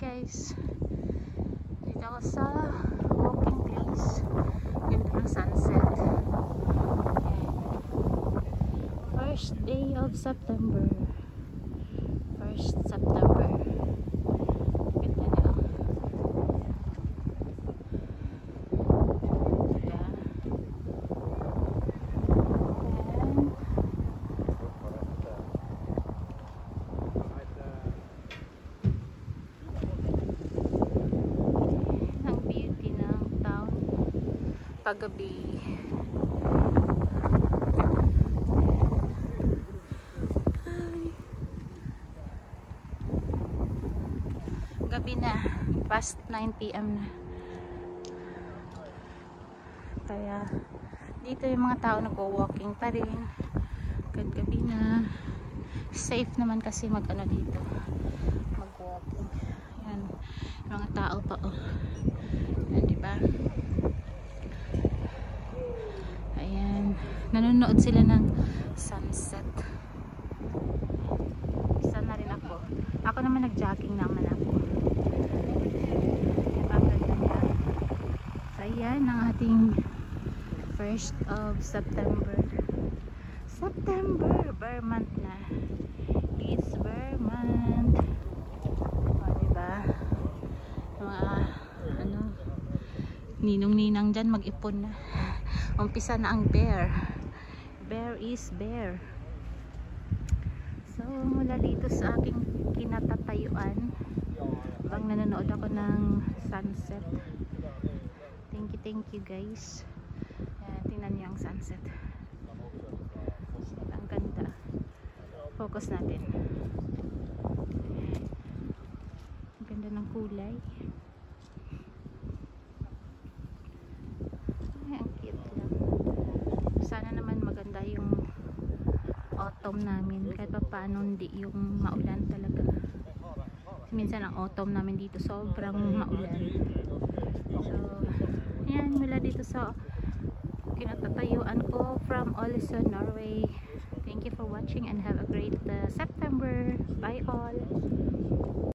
guys, dito ako sa walking place. Ganda ng sunset. First day of September. 1st September. Ganda niya. Paggabi. Gabi na, past 9 PM na. Kaya dito yung mga tao nagwo-walking pa rin. Gabi na. Safe naman kasi mag-ano dito. Mag-walking. Yan, mga tao pa oh. Yan, diba? Nanonood sila ng sunset. Isa na rin ako. Ako naman nag-jogging naman ako. Napaganda niya. So ayan ang ating 1st of September. September, bear month na. It's bear month. O diba? Mga ano, ninong-ninang dyan mag-ipon na. Umpisa na ang bear. Bear is bear. So mula dito sa aking kinatatayuan, bang nanonood ako ng sunset. Thank you guys. Ayan, tingnan niyo ang sunset. Ang ganda. Focus natin. Ang ganda ng kulay. Sana naman maganda yung autumn namin, kahit pa paano hindi yung maulan talaga. Minsan ang autumn namin dito sobrang maulan. So yan, mula dito sa kinatatayuan ko from Ålesund, Norway. Thank you for watching and have a great September. Bye all.